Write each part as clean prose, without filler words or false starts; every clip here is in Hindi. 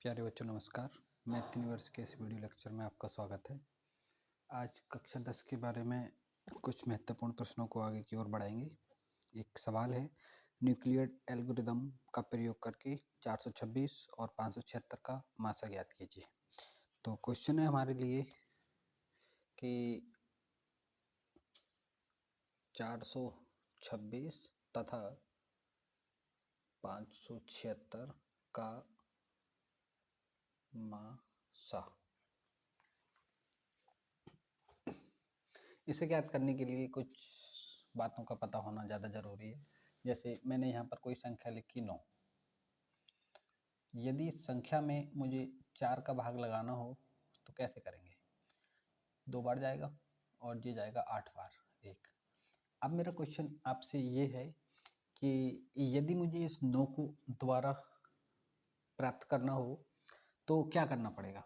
प्यारे बच्चों नमस्कार। मैथ यूनिवर्स के इस वीडियो लेक्चर में आपका स्वागत है। आज कक्षा 10 के बारे में कुछ महत्वपूर्ण प्रश्नों को आगे की ओर बढ़ाएंगे। एक सवाल है, न्यूक्लियर एल्गोरिदम का प्रयोग करके 426 और 576 का मासा ज्ञात कीजिए। तो क्वेश्चन है हमारे लिए कि 426 तथा 576 का मासा। इसे ज्ञात करने के लिए कुछ बातों का पता होना ज़्यादा ज़रूरी है। जैसे मैंने यहाँ पर कोई संख्या लिखी 9। यदि इस संख्या में मुझे 4 का भाग लगाना हो तो कैसे करेंगे? 2 बार जाएगा और ये जाएगा 8 बार 1। अब मेरा क्वेश्चन आपसे ये है कि यदि मुझे इस 9 को दोबारा प्राप्त करना हो तो क्या करना पड़ेगा?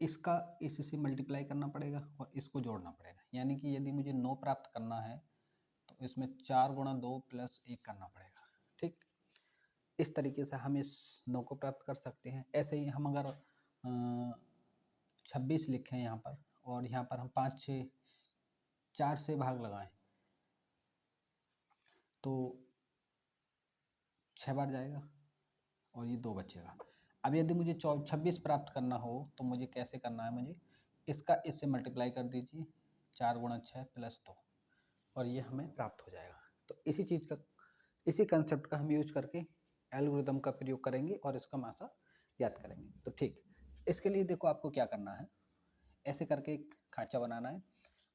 इसका इससे मल्टीप्लाई करना पड़ेगा और इसको जोड़ना पड़ेगा। यानी कि यदि मुझे 9 प्राप्त करना है तो इसमें 4 गुणा 2 प्लस 1 करना पड़ेगा। ठीक, इस तरीके से हम इस 9 को प्राप्त कर सकते हैं। ऐसे ही हम अगर 26 लिखें यहाँ पर और यहाँ पर हम 5 6 4 से भाग लगाएं तो 6 बार जाएगा और ये 2 बचेगा। अब यदि मुझे 26 प्राप्त करना हो तो मुझे कैसे करना है? मुझे इसका इससे मल्टीप्लाई कर दीजिए, 4 गुणा 6 प्लस 2 और ये हमें प्राप्त हो जाएगा। तो इसी कंसेप्ट का हम यूज करके एल्गोरिदम का प्रयोग करेंगे और इसका मासा ज्ञात करेंगे। तो ठीक, इसके लिए देखो आपको क्या करना है, ऐसे करके एक खांचा बनाना है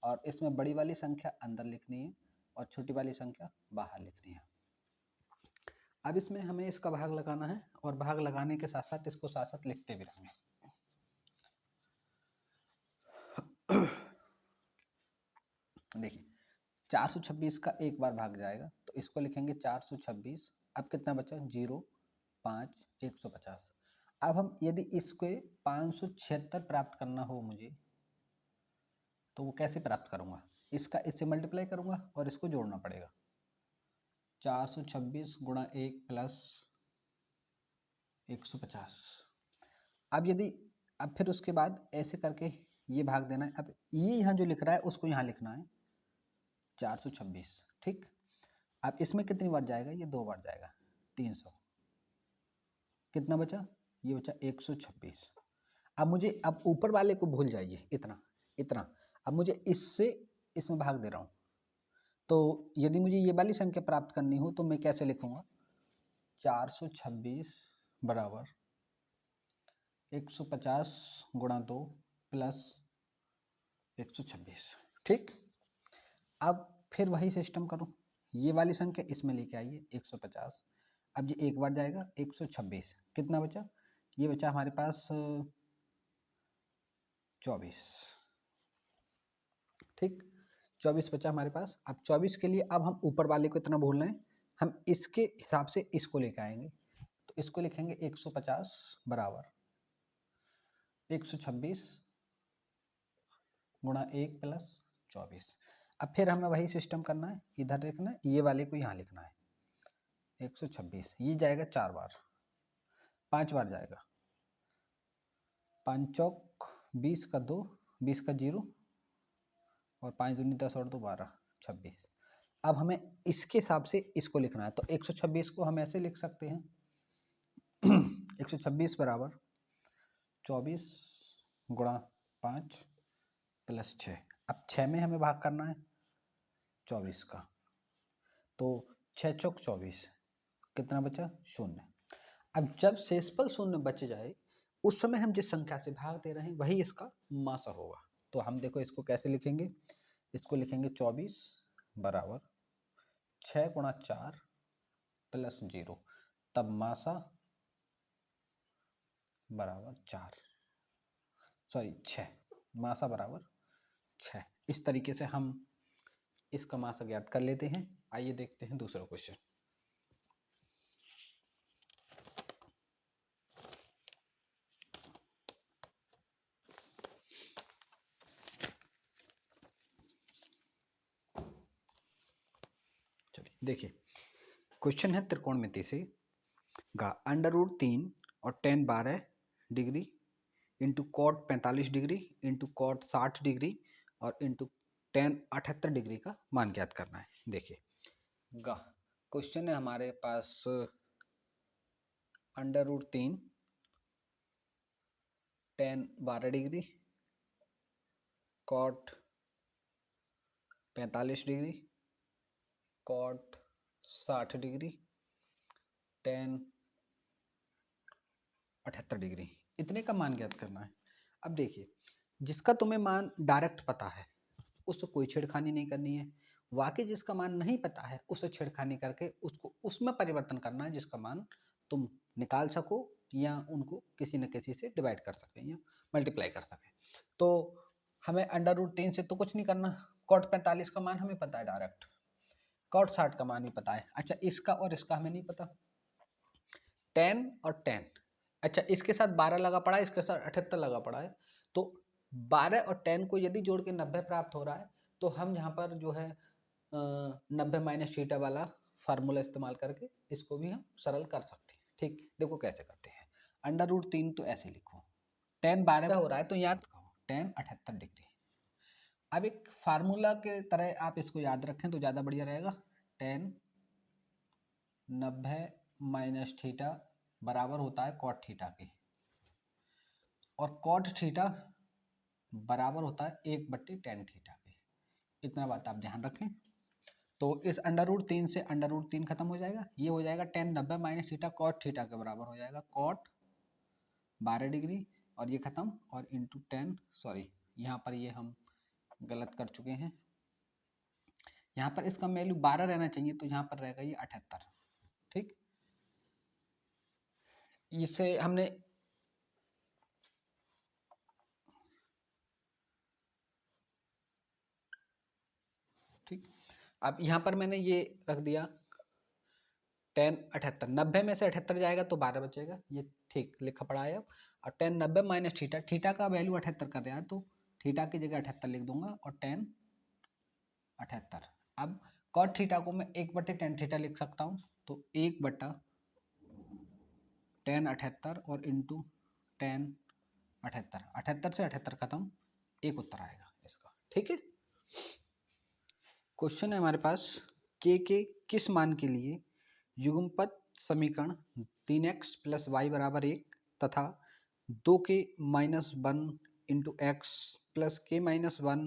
और इसमें बड़ी वाली संख्या अंदर लिखनी है और छोटी वाली संख्या बाहर लिखनी है। अब इसमें हमें इसका भाग लगाना है और भाग लगाने के साथ साथ इसको साथ साथ लिखते भी रहेंगे। देखिए 426 का एक बार भाग जाएगा तो इसको लिखेंगे 426। अब कितना बचा? 0 5 150। अब हम यदि इसको 576 प्राप्त करना हो मुझे तो वो कैसे प्राप्त करूंगा? इसका इससे मल्टीप्लाई करूंगा और इसको जोड़ना पड़ेगा। 426 गुणा 1 प्लस 150। अब फिर उसके बाद ऐसे करके ये भाग देना है। अब ये यहाँ जो लिख रहा है उसको यहाँ लिखना है 426। ठीक, अब इसमें कितनी बार जाएगा? ये 2 बार जाएगा, 300। कितना बचा? ये बचा 126। अब ऊपर वाले को भूल जाइए, इतना इतना। अब मुझे इससे इसमें भाग दे रहा हूँ। तो यदि मुझे ये वाली संख्या प्राप्त करनी हो तो मैं कैसे लिखूंगा? 426 बराबर 150 गुणा 2 प्लस 126। ठीक, अब फिर वही सिस्टम करो, ये वाली संख्या इसमें लेके आइए 150। अब ये एक बार जाएगा 126। कितना बचा? ये बचा हमारे पास 24। ठीक, 24 बचा हमारे पास। अब 24 के लिए अब हम ऊपर वाले को इतना भूलना है, हम इसके हिसाब से इसको लेके आएंगे। तो इसको लिखेंगे 150 बराबर 126 गुणा 1 प्लस 24। अब फिर हमें वही सिस्टम करना है, इधर लिखना है, ये वाले को यहाँ लिखना है 126। ये जाएगा 4 बार, 5 बार जाएगा। 5 चौक 20 का 2, 20 का 0 और 5 दूनी 10 और 2 12, 26। अब हमें इसके हिसाब से इसको लिखना है। तो 126 को हम ऐसे लिख सकते हैं 126 बराबर 24 गुणा 5 प्लस 6। अब 6 में हमें भाग करना है 24 का, तो 6 चौक 24। कितना बचा? 0। अब जब शेषफल 0 बच जाए उस समय हम जिस संख्या से भाग दे रहे हैं वही इसका मासा होगा। तो हम देखो इसको कैसे लिखेंगे, इसको लिखेंगे 24 बराबर 6 गुणा 4 प्लस 0। तब मासा बराबर 6, मासा बराबर 6। इस तरीके से हम इसका मासा ज्ञात कर लेते हैं। आइए देखते हैं दूसरा क्वेश्चन। चलिए देखिए, क्वेश्चन है त्रिकोणमिति से गा अंडर रूट 3 और tan 12 degree into cot 45 degree into cot 60 degree और इंटू टेन 78 डिग्री का मान ज्ञात करना है। देखिए क्वेश्चन है हमारे पास √3 tan 12 degree cot 45 degree cot 60 degree tan 78 degree, इतने का मान ज्ञात करना है। अब देखिए जिसका तुम्हें मान डायरेक्ट पता है उससे कोई छेड़खानी नहीं करनी है, वाकई जिसका मान नहीं पता है उससे छेड़खानी करके उसको उसमें परिवर्तन करना है जिसका मान तुम निकाल सको या उनको किसी न किसी से डिवाइड कर सके या मल्टीप्लाई कर सके। तो हमें √3 से तो कुछ नहीं करना, कॉट 45 का मान हमें पता है डायरेक्ट, कॉट 60 का मान भी पता है। अच्छा इसका और इसका हमें नहीं पता, 10 और 10, अच्छा इसके साथ 12 लगा पड़ा है, इसके साथ 78 लगा पड़ा है, तो 12 और 10 को यदि जोड़ के 90 प्राप्त हो रहा है तो हम यहाँ पर जो है 90 माइनस थीटा वाला फार्मूला इस्तेमाल करके इसको भी हम सरल कर सकते हैं। ठीक, देखो कैसे करते हैं। √3 तो ऐसे लिखो, 10 12 हो रहा है तो याद रखो 10 78 डिग्री। अब एक फार्मूला के तरह आप इसको याद रखें तो ज़्यादा बढ़िया रहेगा। 10 90 माइनस थीटा बराबर होता है कॉट थीटा के, और कॉट थीटा बराबर होता है 1/10 थीटा के। इतना बात आप ध्यान रखें। तो इस √3 से √3 खत्म हो जाएगा, ये हो जाएगा 10 90 माइनस थीटा कॉट थीटा के बराबर हो जाएगा कॉट 12 डिग्री, और ये खत्म और इंटू 10, सॉरी यहाँ पर ये हम गलत कर चुके हैं, यहाँ पर इसका वैल्यू 12 रहना चाहिए तो यहाँ पर रहेगा ये 78। ठीक, इसे हमने ठीक, अब यहाँ पर मैंने ये रख दिया 10 78, 90 में से 78 जाएगा तो 12 बचेगा, ये ठीक लिखा पड़ा है। अब और 10 90 माइनस थीटा, थीटा का वैल्यू 78 कर रहा है तो थीटा की जगह 78 लिख दूंगा और 10 78। अब कॉट थीटा को मैं 1/10 थीटा लिख सकता हूँ, तो 1/10 78 और इंटू 10 78, 78 से 78 खत्म, एक उत्तर आएगा इसका। ठीक है, क्वेश्चन है हमारे पास के किस मान के लिए युगमपद समीकरण 3x प्लस वाई बराबर 1 तथा 2k minus 1 into x plus के माइनस 1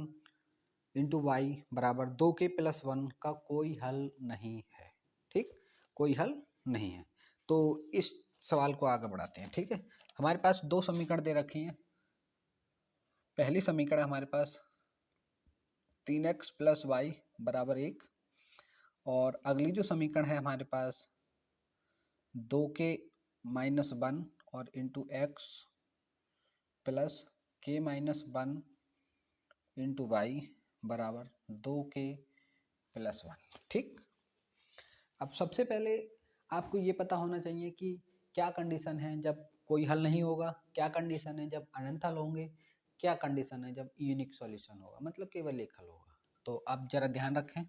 इंटू वाई बराबर 2k प्लस 1 का कोई हल नहीं है। ठीक, कोई हल नहीं है। तो इस सवाल को आगे बढ़ाते हैं। ठीक है, हमारे पास दो समीकरण दे रखे हैं। पहली समीकरण हमारे पास 3x प्लस वाई बराबर 1, और अगली जो समीकरण है हमारे पास 2k माइनस 1 और इंटू एक्स प्लस के माइनस 1 इंटू वाई बराबर 2k प्लस 1। ठीक, अब सबसे पहले आपको ये पता होना चाहिए कि क्या कंडीशन है जब कोई हल नहीं होगा, क्या कंडीशन है जब अनंत हल होंगे, क्या कंडीशन है जब यूनिक सॉल्यूशन होगा, मतलब केवल एक हल होगा। तो आप जरा ध्यान रखें,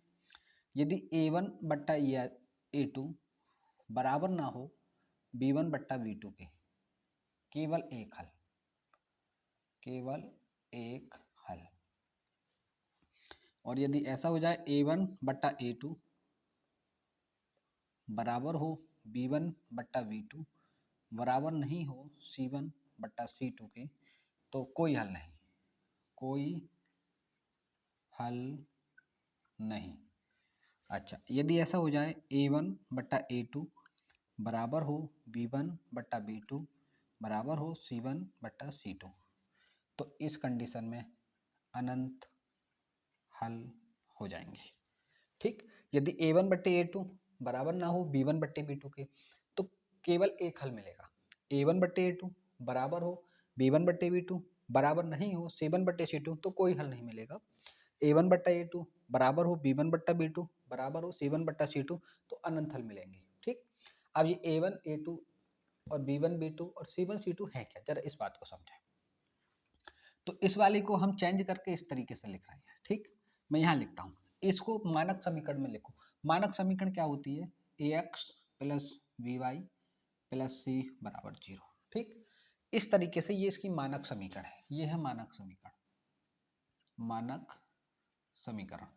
यदि a1 बट्टा a2 बराबर ना हो b1 बट्टा b2 के, केवल एक हल, केवल एक हल, और यदि ऐसा हो जाए a1 बट्टा a2 बराबर हो b1 बट्टा b2 बराबर नहीं हो c1 बट्टा c2 के, तो कोई हल नहीं, कोई हल नहीं। अच्छा, यदि ऐसा हो जाए a1 बट्टा a2 बराबर हो b1 बट्टा b2 बराबर हो c1 बट्टा c2, तो इस कंडीशन में अनंत हल हो जाएंगे। ठीक, यदि a1 बट्टे a2 बराबर ना हो b1 बट्टे b2 के, तो केवल एक हल मिलेगा, a1 बट्टे a2 बराबर हो b1 बट्टे b2 बराबर नहीं हो c1 बट्टे c2, तो कोई हल नहीं मिलेगा। a1 बट्टा a2 बराबर हो b1 बट्टा b2 बराबर हो c1 बट्टा c2, तो अनंत हल मिलेंगे। ठीक, अब ये a1 a2 और b1 b2 और c1 c2 है क्या, जरा इस बात को समझें। तो इस वाले को हम चेंज करके इस तरीके से लिख रहे हैं। ठीक, मैं यहाँ लिखता हूँ, इसको मानक समीकरण में लिखो। मानक समीकरण क्या होती है, ax plus by plus c बराबर 0। ठीक, इस तरीके से ये इसकी मानक समीकरण है, ये है मानक समीकरण, मानक समीकरण।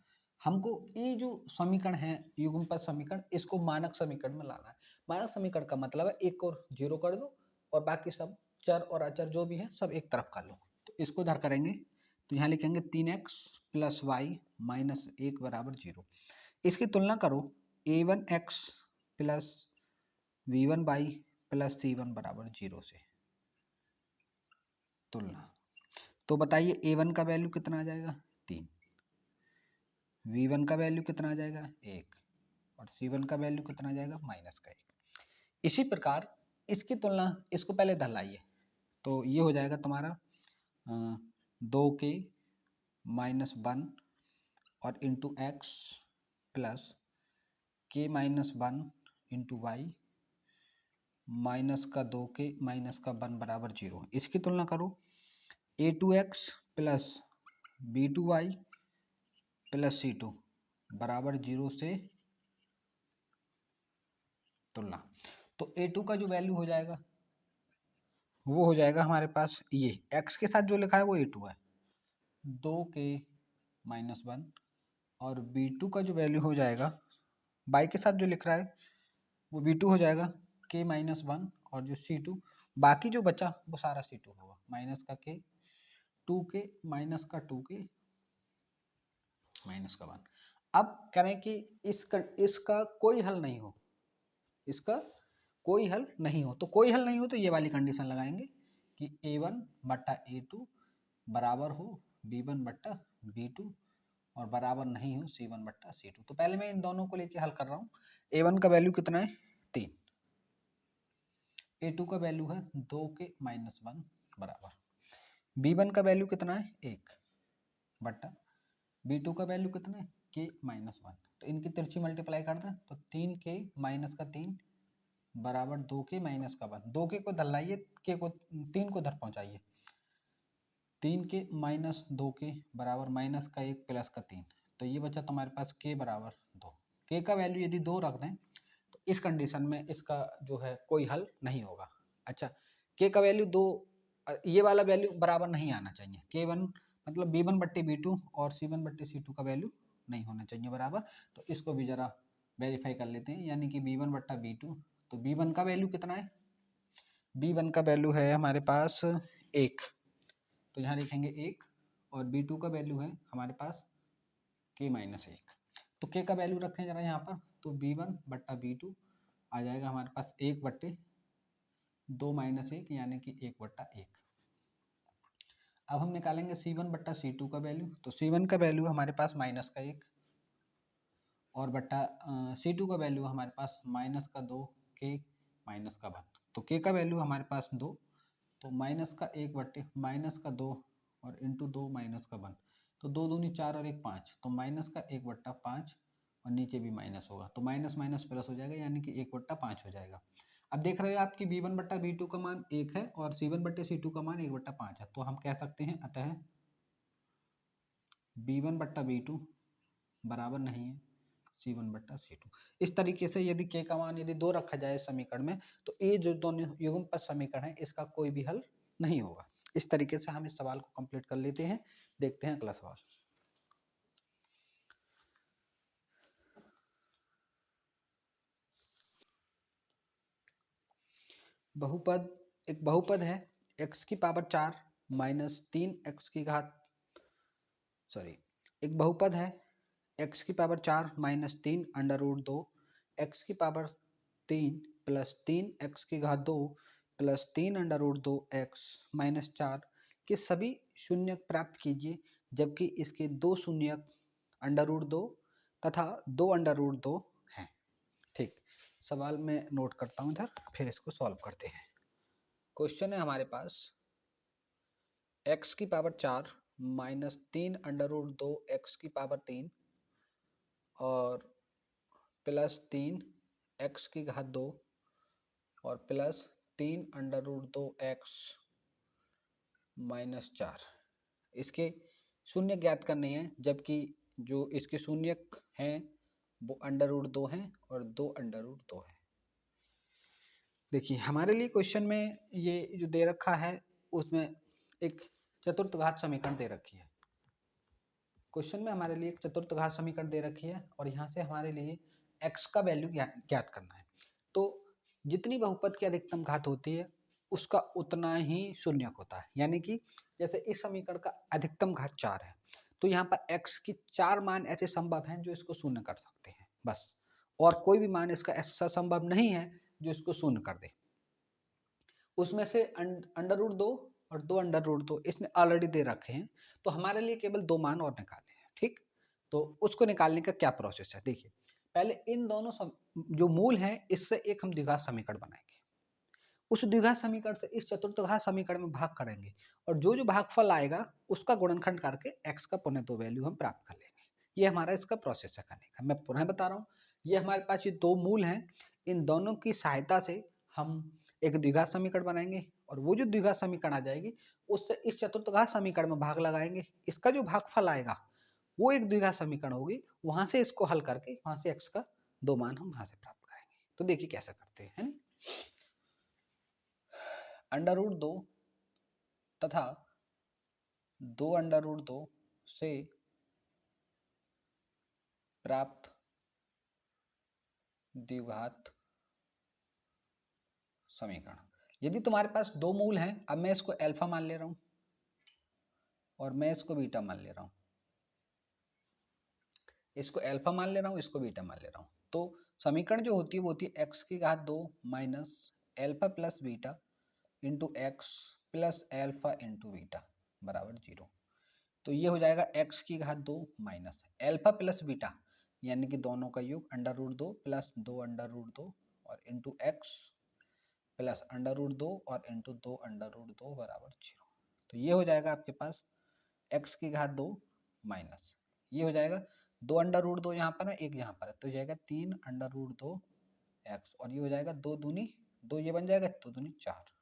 हमको ये जो समीकरण है युग्मपद समीकरण, इसको मानक समीकरण में लाना है। मानक समीकरण का मतलब है एक और जीरो कर दो और बाकी सब चर और अचर जो भी है सब एक तरफ कर लो। तो इसको इधर करेंगे तो यहाँ लिखेंगे 3x + y - 1 = 0। इसकी तुलना करो a1x + b1y + c1 = 0 से तुलना। तो बताइए a1 का वैल्यू कितना आ जाएगा 3, v1 का वैल्यू कितना आ जाएगा 1 और c1 का वैल्यू कितना आ जाएगा -1। इसी प्रकार इसकी तुलना, इसको पहले इधर लाइए तो ये हो जाएगा तुम्हारा 2k - 1 और into x plus k - 1 into y minus का 2k माइनस का 1 बराबर 0। इसकी तुलना करो a2x plus b2y plus c2 बराबर 0 से तुलना। तो a2 का जो वैल्यू हो जाएगा वो हो जाएगा हमारे पास, ये x के साथ जो लिखा है वो a2 है 2k - 1 और b2 का जो वैल्यू हो जाएगा y के साथ जो लिख रहा है वो b2 हो जाएगा k - 1 और जो c2 बाकी जो बचा वो सारा c2 होगा माइनस का k 2k माइनस का 2k माइनस का 1। अब करें कि इसका कोई हल नहीं हो, इसका कोई हल नहीं हो, तो कोई हल नहीं हो तो ये वाली कंडीशन लगाएंगे कि a1 बट्टा a2 बराबर हो b1 बट्टा b2 और बराबर नहीं हो c1 बट्टा c2। तो पहले मैं इन दोनों को लेके हल कर रहा हूँ। a1 का वैल्यू कितना है 3, a2 का वैल्यू है 2k - 1 बराबर b1 का वैल्यू कितना है 1 बट्टा b2 का वैल्यू कितना है k - 1। तो इनकी तिरछी मल्टीप्लाई कर दें तो 3k माइनस का 3 बराबर 2k माइनस का 1। 2k को धर लाइए, k को 3 को धर पहुंचाइए, 3k माइनस 2k बराबर माइनस का 1 प्लस का 3। तो ये बचा तुम्हारे पास k बराबर 2। k का वैल्यू यदि 2 रख दें तो इस कंडीशन में इसका जो है कोई हल नहीं होगा। अच्छा, k का वैल्यू 2, ये वाला वैल्यू बराबर नहीं आना चाहिए, k1 मतलब b1 बट्टे b2 और c1 बट्टे c2 का वैल्यू नहीं होना चाहिए बराबर। तो इसको भी जरा वेरीफाई कर लेते हैं, यानी कि b1 बट्टा b2। तो b1 का वैल्यू कितना है, b1 का वैल्यू है हमारे पास 1, तो यहाँ लिखेंगे 1 और b2 का वैल्यू है हमारे पास k - 1। तो k का वैल्यू रखें जरा यहाँ पर, तो b1 बट्टा b2 आ जाएगा हमारे पास 1 बट्टे 2 माइनस 1 यानी कि 1 बट्टा 1। अब हम निकालेंगे c1 बट्टा c2 का वैल्यू, तो c1 का वैल्यू हमारे पास माइनस का 1 और बट्टा c2 का वैल्यू हमारे पास माइनस का 2 k माइनस का 1। तो k का वैल्यू हमारे पास 2, तो माइनस का 1 बट्टे माइनस का 2 और इंटू 2 माइनस का 1। तो 2 दूनी 4 और 1 5, तो माइनस का 1 बट्टा 5 और नीचे भी माइनस होगा, तो माइनस माइनस प्लस हो जाएगा यानी कि 1 बट्टा 5 हो जाएगा। अब देख रहे हो आपकी b1 बट्टा b2 का मान 1 है और c1 बट्टे c2 का मान 1 बट्टा 5 है। तो हम कह सकते हैं अतः b1 बट्टा b2 बराबर नहीं है c1 बट्टा c2। इस तरीके से यदि k का मान यदि 2 रखा जाए समीकरण में तो ये जो दोनों युग्मपद समीकरण है इसका कोई भी हल नहीं होगा। इस तरीके से हम इस सवाल को कंप्लीट कर लेते हैं। देखते हैं अगला सवाल। बहुपद, एक बहुपद है x की पावर 4 माइनस 3x की घात, सॉरी, एक बहुपद है x की power 4 minus 3 under root 2 x की पावर 3 प्लस 3x की घात 2 plus 3 under root 2 x minus 4 के सभी शून्यक प्राप्त कीजिए जबकि इसके दो शून्यक अंडर रूट 2 तथा 2 अंडर रूट 2 हैं। ठीक, सवाल में नोट करता हूँ इधर, फिर इसको सॉल्व करते हैं। क्वेश्चन है हमारे पास x की power 4 minus 3 under root 2 x की पावर 3 और प्लस 3 x की घात 2 और plus 3 under root 2 x minus 4। इसके शून्य ज्ञात करने हैं जबकि जो इसके शून्यक हैं वो अंडर रूट 2 हैं और 2 अंडर रूट 2 है। देखिए हमारे लिए क्वेश्चन में ये जो दे रखा है उसमें एक चतुर्थघात समीकरण दे रखी है। क्वेश्चन में हमारे लिए एक चतुर्थघात समीकरण दे रखी है और यहाँ से हमारे लिए x का वैल्यू ज्ञात करना है। तो जितनी बहुपद की अधिकतम घात होती है उसका उतना ही शून्यक होता है, यानी कि जैसे इस समीकरण का अधिकतम घात 4 है तो यहाँ पर x की 4 मान ऐसे संभव हैं जो इसको शून्य कर सकते हैं बस, और कोई भी मान इसका ऐसा संभव नहीं है जो इसको शून्य कर दे। उसमें से अंडर रूट 2 और 2 अंडर रूट 2 इसने ऑलरेडी दे रखे हैं, तो हमारे लिए केवल 2 मान और निकालने हैं। ठीक, तो उसको निकालने का क्या प्रोसेस है, देखिए पहले इन दोनों जो मूल हैं इससे एक हम द्विघात समीकरण बनाएंगे, उस द्विघात समीकरण से इस चतुर्थघात समीकरण में भाग करेंगे और जो जो भागफल आएगा उसका गुणनखंड करके x का पुनः 2 वैल्यू हम प्राप्त कर लेंगे। ये हमारा इसका प्रोसेस है करने का। मैं पुनः बता रहा हूँ, ये हमारे पास ये 2 मूल हैं, इन दोनों की सहायता से हम एक द्विघात समीकरण बनाएंगे और वो जो द्विघात समीकरण आ जाएगी उससे इस चतुर्थघात समीकरण में भाग लगाएंगे, इसका जो भागफल आएगा वो एक द्विघात समीकरण होगी, वहां से इसको हल करके वहां से x का 2 मान हम वहां से प्राप्त करेंगे। तो देखिए कैसे करते हैं, है ना? अंडर रूट 2 तथा 2 अंडर रूट 2 से प्राप्त द्विघात समीकरण। यदि तुम्हारे पास 2 मूल हैं, अब मैं इसको अल्फा मान ले रहा हूं और मैं इसको बीटा मान ले रहा हूं, इसको अल्फा मान ले रहा हूं, इसको बीटा मान ले रहा हूं, तो समीकरण जो होती है वो होती है x की घात 2 minus alpha plus beta into x plus alpha into beta बराबर 0। तो ये हो जाएगा x की घात 2 माइनस अल्फा प्लस बीटा यानी कि दोनों का योग under root 2 plus 2 under root 2 और into x plus under root 2 और इंटू 2 अंडर रूट 2 बराबर 0। तो ये हो जाएगा आपके पास x की घात 2 माइनस ये हो जाएगा 2 अंडर रूट 2 यहाँ पर है, एक यहाँ पर है, तो जाएगा 3 अंडर रूट 2 एक्स और ये हो जाएगा 2 दूनी 2, ये बन जाएगा 2 दूनी 4।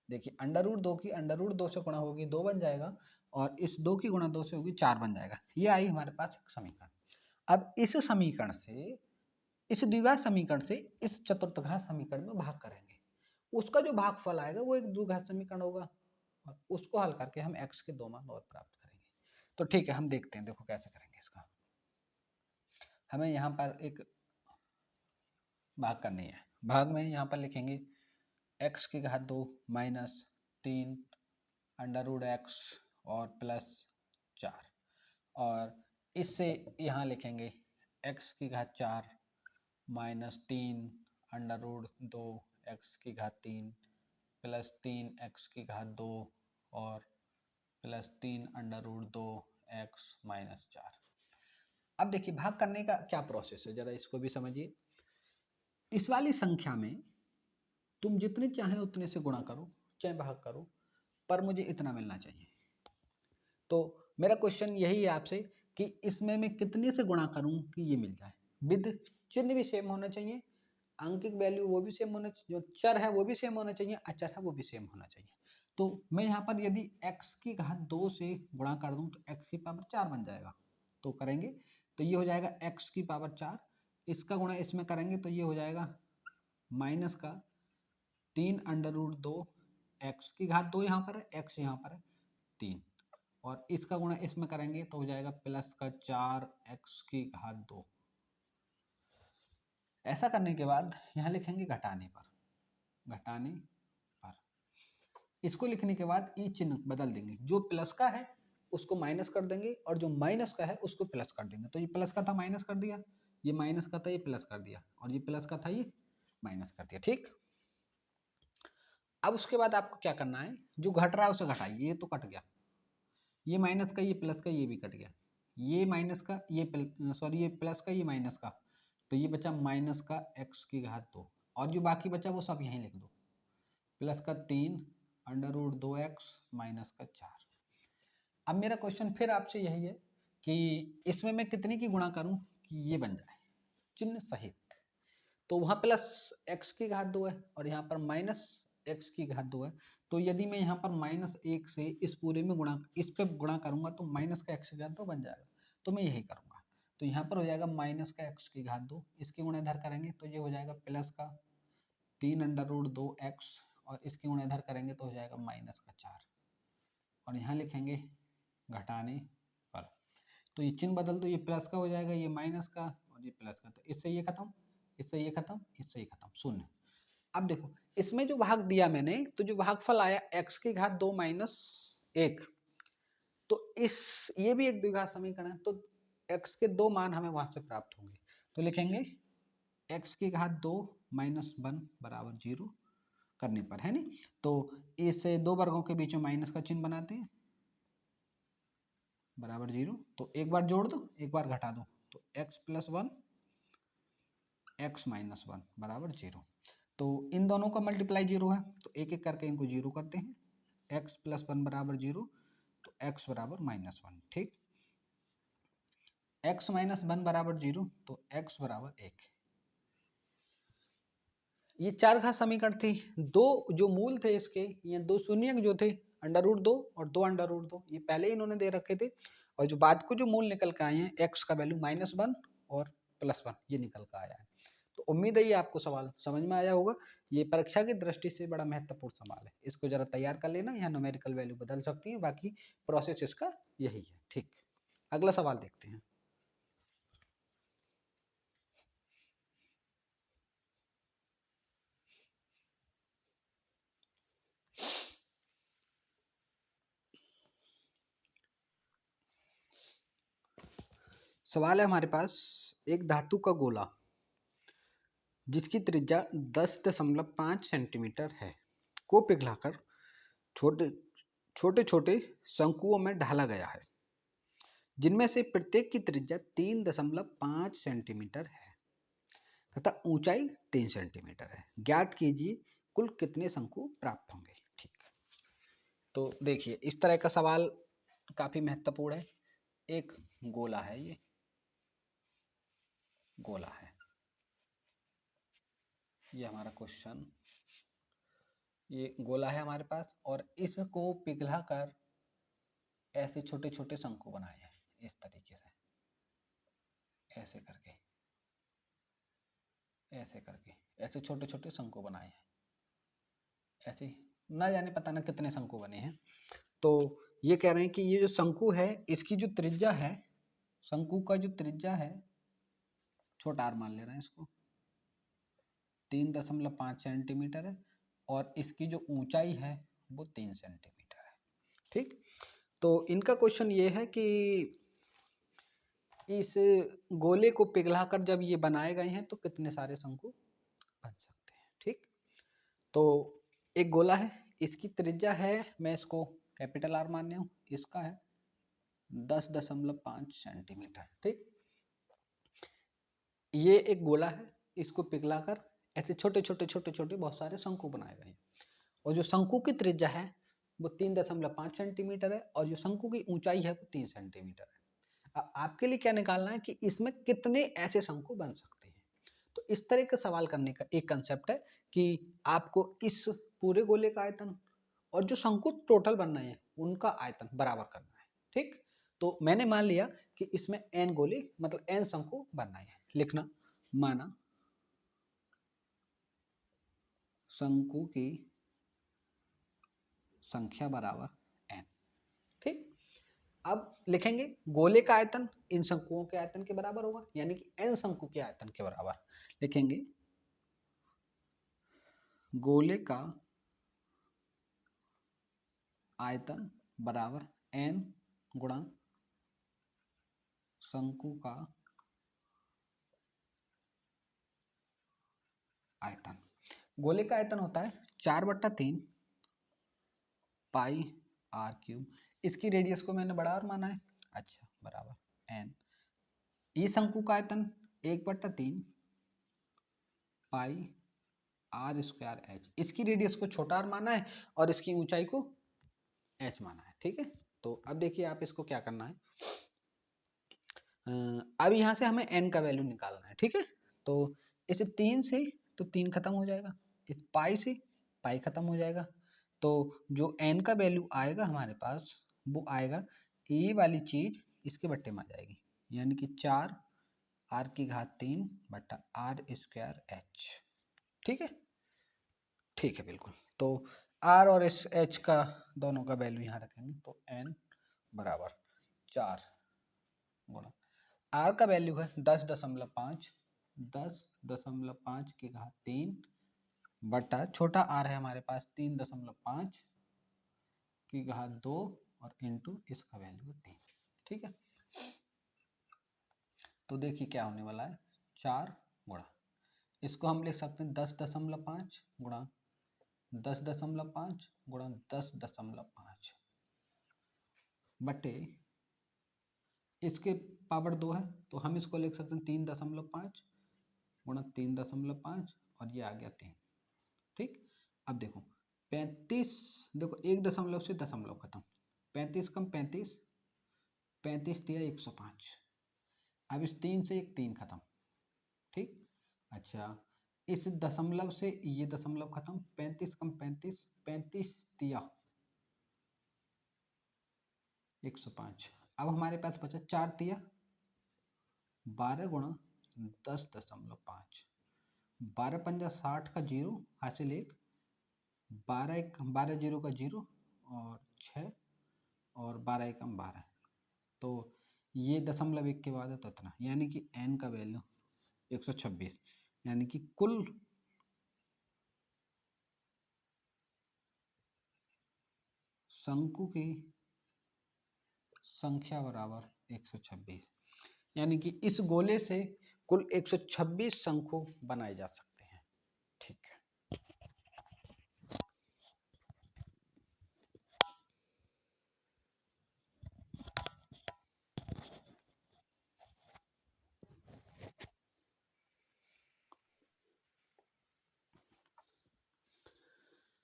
देखिए अंडर रूट 2 की अंडर रूट 2 से गुणा होगी 2 बन जाएगा और इस 2 की गुणा 2 से होगी 4 बन जाएगा। ये आई हमारे पास एक समीकरण। अब इस समीकरण से इस द्विघात समीकरण से इस चतुर्थघात समीकरण में भाग करेंगे, उसका जो भागफल आएगा वो एक द्विघात समीकरण होगा और उसको हल करके हम x के 2 मान और प्राप्त करेंगे। तो ठीक है, हम देखते हैं, देखो कैसे करेंगे इसका। हमें यहाँ पर एक भाग करनी है, भाग में यहाँ पर लिखेंगे x की घात 2 माइनस 3 अंडर रूट एक्स और प्लस 4 और इससे यहाँ लिखेंगे x की घात 4 माइनस 3 अंडर रूट 2 एक्स की घात 3 प्लस 3 एक्स की घात 2 और plus 3 under root 2 x minus 4। अब देखिए भाग करने का क्या प्रोसेस है, जरा इसको भी समझिए। इस वाली संख्या में तुम जितने चाहे उतने से गुणा करो चाहे भाग करो, पर मुझे इतना मिलना चाहिए। तो मेरा क्वेश्चन यही है आपसे कि इसमें मैं कितने से गुणा करूं कि ये मिल जाए। विद चिन्ह भी सेम होना चाहिए, आंकिक वैल्यू वो भी सेम होना चाहिए, जो चर है वो भी सेम होना चाहिए, अचर है वो भी सेम होना चाहिए। तो मैं यहाँ पर यदि x की घात 2 से गुणा कर दूं तो x की पावर 4 बन जाएगा। तो करेंगे तो ये हो जाएगा x की पावर 4, इसका गुणा इसमें करेंगे तो ये हो जाएगा माइनस का 3 अंडर रूट 2 एक्स की घात 2 यहाँ पर है, x यहाँ पर है 3 और इसका गुणा इसमें करेंगे तो हो जाएगा प्लस का 4x की घात 2। ऐसा करने के बाद यहाँ लिखेंगे घटाने पर, घटाने पर इसको लिखने के बाद ई चिन्ह बदल देंगे, जो प्लस का है उसको माइनस कर देंगे और जो माइनस का है उसको प्लस कर देंगे। तो ये प्लस का था माइनस कर दिया, ये माइनस का था ये प्लस कर दिया और ये प्लस का था ये माइनस कर दिया। ठीक, अब उसके बाद आपको क्या करना है, जो घट रहा है उसे घटाइए, ये तो कट गया, ये माइनस का ये प्लस का ये भी कट गया, ये माइनस का ये सॉरी ये प्लस का ये माइनस का, तो ये बचा माइनस का x की घात 2 और जो बाकी बचा वो सब यहीं लिख दो, प्लस का 3 अंडर रूट 2x माइनस का 4। अब मेरा क्वेश्चन फिर आपसे यही है कि इसमें मैं कितने की गुणा करूं कि ये बन जाए चिन्ह सहित। तो वहाँ प्लस x की घात 2 है और यहाँ पर माइनस x की घात 2 है, तो यदि मैं यहाँ पर -1 से इस पूरे में गुणा इस पे गुणा करूंगा तो माइनस का x की घात 2 बन जाएगा। तो मैं यही करूंगा, तो यहाँ पर हो जाएगा माइनस का x की घात 2, इसके गुणा इधर करेंगे तो ये हो जाएगा प्लस का 3√2x और इसकी गुणा इधर करेंगे तो हो जाएगा -4 और यहाँ लिखेंगे घटाने पर। तो ये चिन्ह बदल दो, ये प्लस का हो जाएगा, ये माइनस का और ये प्लस का। तो इससे ये खत्म, इससे ये खत्म, इससे ये खत्म, शून्य। अब देखो इसमें जो भाग दिया मैंने, तो जो भागफल आया x की घात 2 - 1, तो इस ये भी एक द्विघात समीकरण है, तो x के 2 मान हमें वहां से प्राप्त होंगे। तो लिखेंगे x की घात 2 - 1 बराबर 0 करने पर, है नहीं। तो इस दो वर्गों के बीच में माइनस का चिन्ह बनाते हैं, बराबर 0। तो एक बार जोड़ दो, एक बार घटा दो, तो x + 1 x - 1 बराबर 0। तो इन दोनों का मल्टीप्लाई 0 है, तो एक एक करके इनको 0 करते हैं। x + 1 बराबर 0, तो x बराबर -1, ठीक। x - 1 बराबर 0, तो x बराबर 1। ये चार घात समीकरण थी। दो जो मूल थे इसके, ये दो शून्यक जो थे √2 और 2 √2, ये पहले इन्होंने दे रखे थे। और जो बाद को जो मूल निकल के आए हैं, x का वैल्यू -1 और +1 ये निकल कर आया है। तो उम्मीद है ये आपको सवाल समझ में आया होगा। ये परीक्षा की दृष्टि से बड़ा महत्वपूर्ण सवाल है, इसको जरा तैयार कर लेना। यहाँ न्यूमेरिकल वैल्यू बदल सकती है, बाकी प्रोसेस इसका यही है, ठीक। अगला सवाल देखते हैं। सवाल है हमारे पास, एक धातु का गोला जिसकी त्रिज्या 10.5 सेंटीमीटर है को पिघलाकर छोटे छोटे छोटे शंकुओं में ढाला गया है, जिनमें से प्रत्येक की त्रिज्या 3.5 सेंटीमीटर है तथा ऊंचाई 3 सेंटीमीटर है। ज्ञात कीजिए कुल कितने शंकु प्राप्त होंगे, ठीक। तो देखिए इस तरह का सवाल काफी महत्वपूर्ण है। एक गोला है, ये गोला है, ये हमारा क्वेश्चन, ये गोला है हमारे पास और इसको पिघला कर ऐसे छोटे छोटे शंकु बनाए हैं, इस तरीके से, ऐसे करके, ऐसे करके, ऐसे छोटे छोटे शंकु बनाए हैं, ऐसे ना जाने पता ना कितने शंकु बने हैं। तो ये कह रहे हैं कि ये जो शंकु है, इसकी जो त्रिज्या है, शंकु का जो त्रिज्या है, छोटा r मान ले रहे हैं इसको, 3.5 सेंटीमीटर है और इसकी जो ऊंचाई है वो 3 सेंटीमीटर है, ठीक। तो इनका क्वेश्चन ये है कि इस गोले को पिघलाकर जब ये बनाए गए हैं तो कितने सारे शंकु बन सकते हैं, ठीक। तो एक गोला है, इसकी त्रिज्या है, मैं इसको कैपिटल R मान रहा हूँ, इसका है 10.5 सेंटीमीटर, ठीक। ये एक गोला है, इसको पिघलाकर ऐसे छोटे छोटे छोटे छोटे बहुत सारे शंकु बनाए गए हैं और जो शंकु की त्रिज्या है वो 3.5 सेंटीमीटर है और जो शंकु की ऊंचाई है वो 3 सेंटीमीटर है। अब आपके लिए क्या निकालना है कि इसमें कितने ऐसे शंकु बन सकते हैं। तो इस तरह का सवाल करने का एक कंसेप्ट है कि आपको इस पूरे गोले का आयतन और जो शंकु टोटल बन रहे हैं उनका आयतन बराबर करना है, ठीक। तो मैंने मान लिया कि इसमें n गोले मतलब n शंकु बन रहे हैं, लिखना, माना शंकु की संख्या बराबर n, ठीक। अब लिखेंगे गोले का आयतन इन शंकुओं के आयतन के बराबर होगा, यानी कि n शंकु के आयतन के बराबर। लिखेंगे गोले का आयतन बराबर n गुणा शंकु का आयतन। गोले का आयतन होता है 4/3 पाई r³। इसकी रेडियस को मैंने बड़ा R माना है, अच्छा, बराबर n। ये शंकु का आयतन 1/3 पाई r²h। इसकी रेडियस को छोटा r माना है और इसकी ऊंचाई को h माना है, ठीक है। तो अब देखिए आप इसको क्या करना है, अब यहाँ से हमें n का वैल्यू निकालना है, ठीक है। तो इस 3 से तो 3 खत्म हो जाएगा, इस पाई से पाई खत्म हो जाएगा, तो जो n का वैल्यू आएगा हमारे पास वो आएगा, ये वाली चीज इसके बट्टे में आ जाएगी, यानी कि 4r³ 3 बट्टा r²h, ठीक है। ठीक है बिल्कुल। तो आर और इस एच का दोनों का वैल्यू यहाँ रखेंगे, तो एन बराबर 4 गुणा आर का वैल्यू है 10.5, 10.5 की घात 3 बटा छोटा आर है हमारे पास 3.5 की घात 2 और इंटू इसका वैल्यू 3। ठीक है, तो देखिए क्या होने वाला है, 4 गुणा इसको हम लिख सकते हैं 10.5 गुणा 10.5 गुणा 10.5 बटे इसके पावर 2 है, तो हम इसको लिख सकते हैं 3.5 गुणा 3.5 और ये आ गया 3। ठीक, अब देखो 35, देखो एक दशमलव से दशमलव खत्म, 35 कम 35, 35 दिया 105। अब इस 3 से एक 3 खत्म। ठीक, अच्छा इस दशमलव से ये दशमलव खत्म, 35 कम 35, 35 दिया 105। अब हमारे पास बचा 4 दिया 12 गुणा 10.5, 12 पंजा 60 का 0 हासिल 1, 12 जीरो का 0 और 6 और 12 एकम 12, तो ये दशमलव 1 के बाद है तो इतना, यानी कि n का वैल्यू 126, यानी कि कुल शंकु की संख्या बराबर 126, यानी कि इस गोले से कुल 126 शंकु बनाए जा सकते हैं। ठीक है,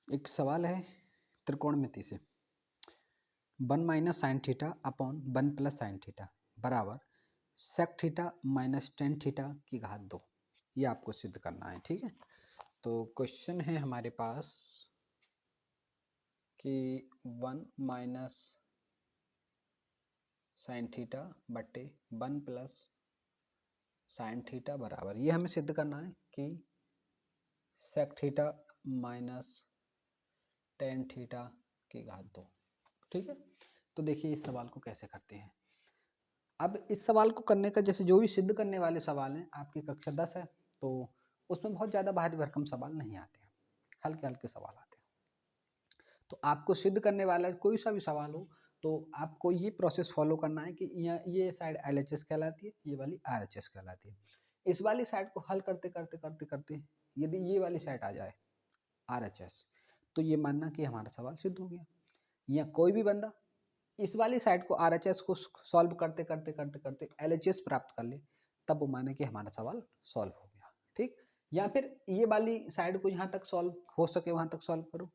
एक सवाल है त्रिकोणमिति से, 1 minus sine theta upon 1 plus sine theta बराबर sec theta minus tan theta की घात 2, ये आपको सिद्ध करना है। ठीक है, तो क्वेश्चन है हमारे पास कि 1 माइनस साइन थीटा बटे 1 प्लस साइन थीटा बराबर, ये हमें सिद्ध करना है कि sec theta minus tan theta की घात 2। ठीक है, तो देखिए इस सवाल को कैसे करते हैं। अब इस सवाल को करने का, जैसे जो भी सिद्ध करने वाले सवाल हैं, आपकी कक्षा 10 है तो उसमें बहुत ज़्यादा भारी भरकम सवाल नहीं आते हैं, हल्के हल्के सवाल आते हैं। तो आपको सिद्ध करने वाला कोई सा भी सवाल हो तो आपको ये प्रोसेस फॉलो करना है कि ये साइड LHS कहलाती है, ये वाली RHS कहलाती है। इस वाली साइड को हल करते करते करते करते यदि ये वाली साइड आ जाए RHS, तो ये मानना कि हमारा सवाल सिद्ध हो गया। या कोई भी बंदा इस वाली साइड को RHS को सॉल्व करते करते करते करते LHS प्राप्त कर ले, तब वो माने कि हमारा सवाल सॉल्व हो गया। ठीक, या फिर ये वाली साइड को यहाँ तक सॉल्व हो सके वहाँ तक सॉल्व करो,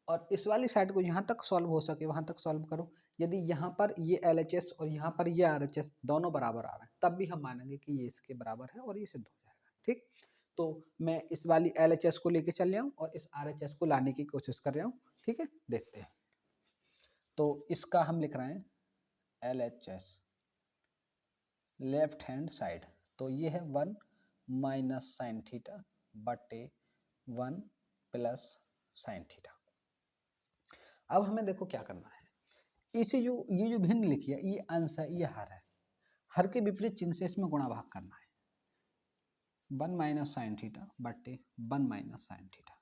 और इस वाली साइड को यहाँ तक सॉल्व हो सके वहाँ तक सॉल्व करो। यदि यहाँ पर ये LHS और यहाँ पर ये RHS दोनों बराबर आ रहे हैं, तब भी हम मानेंगे कि ये इसके बराबर है और ये सिद्ध हो जाएगा। ठीक, तो मैं इस वाली LHS को लेके चल रहा हूँ और इस RHS को लाने की कोशिश कर रहा हूँ। ठीक है, देखते हैं। तो इसका हम लिख रहे हैं LHS लेफ्ट हैंड साइड, तो ये है 1 माइनस साइन थीटा बटे 1 प्लस साइन थीटा। अब हमें देखो क्या करना है, इसे जो ये जो भिन्न लिखी है, ये अंश है, ये हर है, हर के विपरीत चिन्ह से इसमें गुणा भाग करना है। 1 माइनस साइन थीटा बटे 1 माइनस साइन थीटा।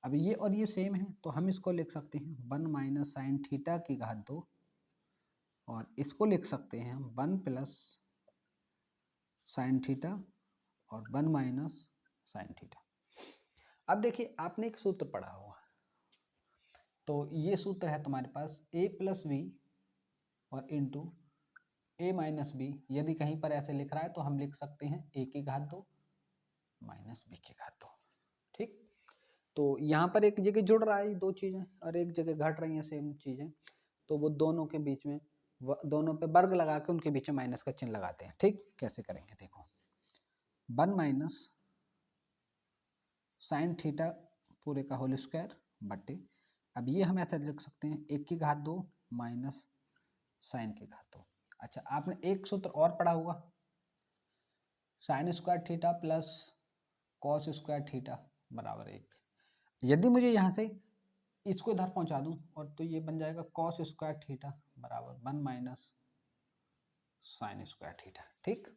अब ये और ये सेम है तो हम इसको लिख सकते हैं 1 माइनस साइन थीटा की घात 2, और इसको लिख सकते हैं हम 1 प्लस साइन थीटा और 1 माइनस साइन थीटा। अब देखिए आपने एक सूत्र पढ़ा होगा, तो ये सूत्र है तुम्हारे पास a प्लस बी और इंटू ए माइनस बी। यदि कहीं पर ऐसे लिख रहा है तो हम लिख सकते हैं a की घात 2 माइनस बी की घात 2। ठीक, तो यहाँ पर एक जगह जुड़ रहा है दो चीज़ें और एक जगह घट रही हैं सेम चीज़ें, तो वो दोनों के बीच में दोनों पे वर्ग लगा के उनके बीच में माइनस का चिन्ह लगाते हैं। ठीक, कैसे करेंगे देखो, 1 माइनस साइन थीटा पूरे का होल स्क्वायर बटे, अब ये हम ऐसा लिख सकते हैं 1 की घात 2 माइनस साइन की घात 2। अच्छा, आपने एक सूत्र और पढ़ा होगा, sine square theta plus cos square theta बराबर 1। यदि मुझे यहाँ से इसको इधर पहुंचा दूं और तो ये बन जाएगा कॉस स्क्वायर थीटा बराबर 1 माइनस साइन स्क्वायर थीटा। ठीक,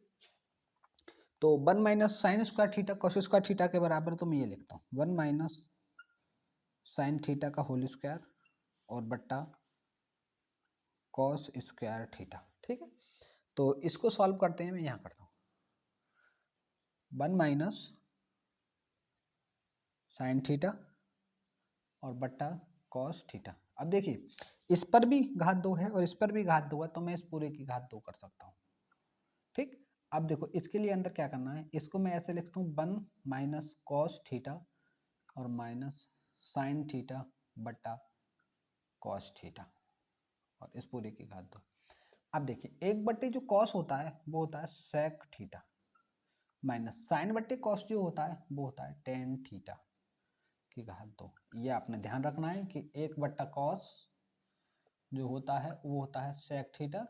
तो 1 minus sine square theta cos square theta के बराबर, तो मैं ये लिखता हूँ 1 माइनस साइन थीटा का होल स्क्वायर और बट्टा कॉस स्क्वायर थीटा। ठीक है, तो इसको सॉल्व करते हैं, मैं यहाँ करता हूँ 1 माइनस साइन थीटा और बट्टा कॉस थीटा। अब देखिए इस पर भी घात 2 है और इस पर भी घात 2 है, तो मैं इस पूरे की घात 2 कर सकता हूँ। ठीक, अब देखो इसके लिए अंदर क्या करना है, इसको मैं ऐसे लिखता हूँ 1 माइनस कॉस थीटा और माइनस साइन थीटा बट्टा कॉस थीटा और इस पूरे की घात 2। अब देखिए एक बट्टे जो कॉस होता है वो होता है सेक थीटा, माइनस साइन बट्टे कॉस जो होता है वो होता है टेन थीटा की घात 2। ये आपने ध्यान रखना है कि एक बट्टा कॉस जो होता है वो होता है सेक थीटा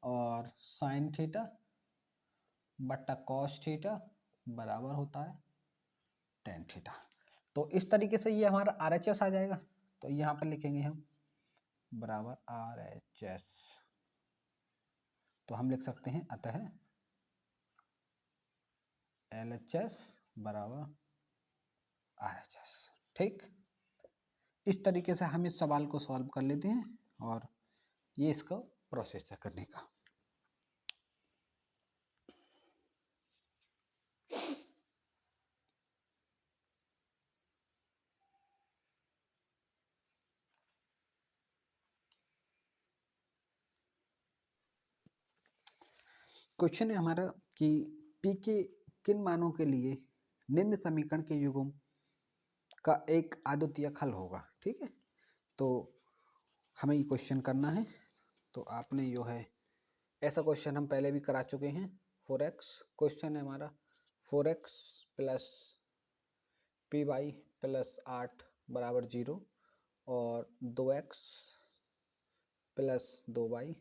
और साइन थीटा बट्टा कॉस थीटा बराबर होता है टेन थीटा। तो इस तरीके से ये हमारा RHS आ जाएगा। तो यहाँ पर लिखेंगे हम बराबर RHS, तो हम लिख सकते हैं अतः LHS बराबर RHS। ठीक, इस तरीके से हम इस सवाल को सॉल्व कर लेते हैं और ये इसका प्रोसेस है करने का। क्वेश्चन है हमारा कि P के किन मानों के लिए निम्न समीकरण के युग्म का एक अद्वितीय हल होगा। ठीक है, तो हमें ये क्वेश्चन करना है। तो आपने जो है ऐसा क्वेश्चन हम पहले भी करा चुके हैं। 4x क्वेश्चन है हमारा, 4x plus P Y plus 8 बराबर 0 और 2x plus 2y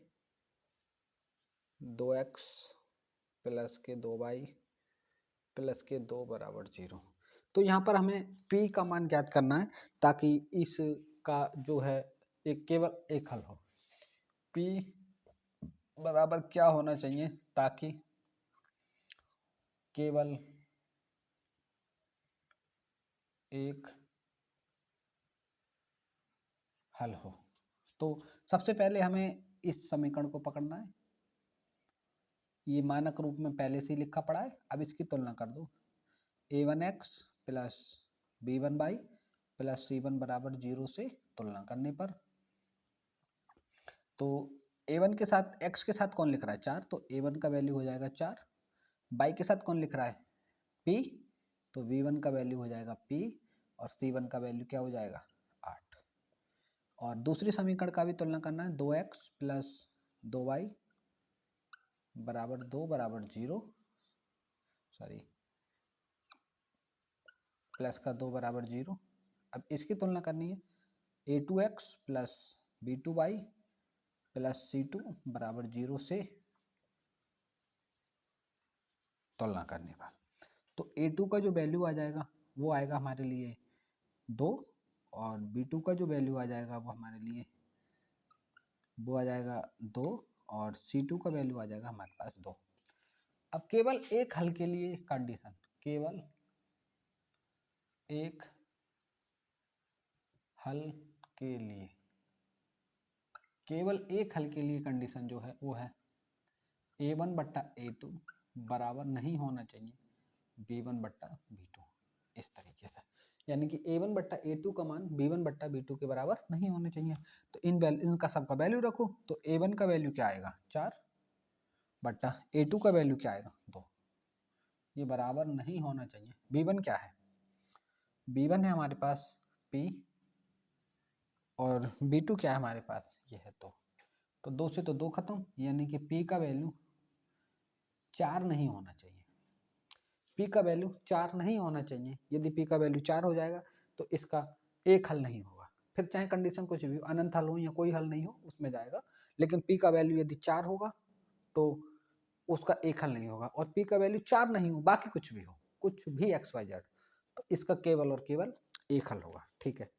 2x plus के 2y प्लस के 2 बराबर 0। तो यहाँ पर हमें p का मान ज्ञात करना है ताकि इसका जो है एक केवल एक हल हो। p बराबर क्या होना चाहिए ताकि केवल एक हल हो। तो सबसे पहले हमें इस समीकरण को पकड़ना है। ये मानक रूप में पहले से ही लिखा पड़ा है, अब इसकी तुलना कर दो। a1x plus b1y plus c1 बराबर 0 से तुलना करने पर, तो a1 के साथ x के साथ कौन लिख रहा है 4, तो a1 का वैल्यू हो जाएगा 4। y के साथ कौन लिख रहा है p, तो v1 का वैल्यू हो जाएगा p और c1 का वैल्यू क्या हो जाएगा 8। और दूसरी समीकरण का भी तुलना करना है, 2x प्लस 2y बराबर 2 बराबर 0, सॉरी प्लस का 2 बराबर 0। अब इसकी तुलना करनी है, a2x plus b2y plus c2 बराबर 0 से तुलना करने पर, तो a2 का जो वैल्यू आ जाएगा वो आएगा हमारे लिए 2 और b2 का जो वैल्यू आ जाएगा वो हमारे लिए वो आ जाएगा 2 और c2 का वैल्यू आ जाएगा हमारे पास 2। अब केवल एक हल के लिए कंडीशन, केवल एक हल के लिए, केवल एक हल के लिए कंडीशन जो है वो है a1 बट्टा a2 बराबर नहीं होना चाहिए b1 बट्टा b2। इस तरीके से, यानी कि a1 बट्टा a2 का मान b1 बट्टा b2 के बराबर नहीं होना चाहिए। तो इनका सबका वैल्यू रखो, तो a1 का वैल्यू क्या आएगा 4 बट्टा a2 का वैल्यू क्या आएगा 2। ये बराबर नहीं होना चाहिए। b1 क्या है, b1 है हमारे पास p और b2 क्या है हमारे पास, ये है 2। तो 2 से तो 2 खत्म, यानी कि p का वैल्यू 4 नहीं होना चाहिए। p का वैल्यू 4 नहीं होना चाहिए। यदि p का वैल्यू 4 हो जाएगा तो इसका एक हल नहीं होगा। फिर चाहे कंडीशन कुछ भी हो, अनंत हल हो या कोई हल नहीं हो, उसमें जाएगा। लेकिन p का वैल्यू यदि 4 होगा तो उसका एक हल नहीं होगा। और p का वैल्यू 4 नहीं हो, बाकी कुछ भी हो, कुछ भी x y z, तो इसका केवल और केवल एक हल होगा, ठीक है।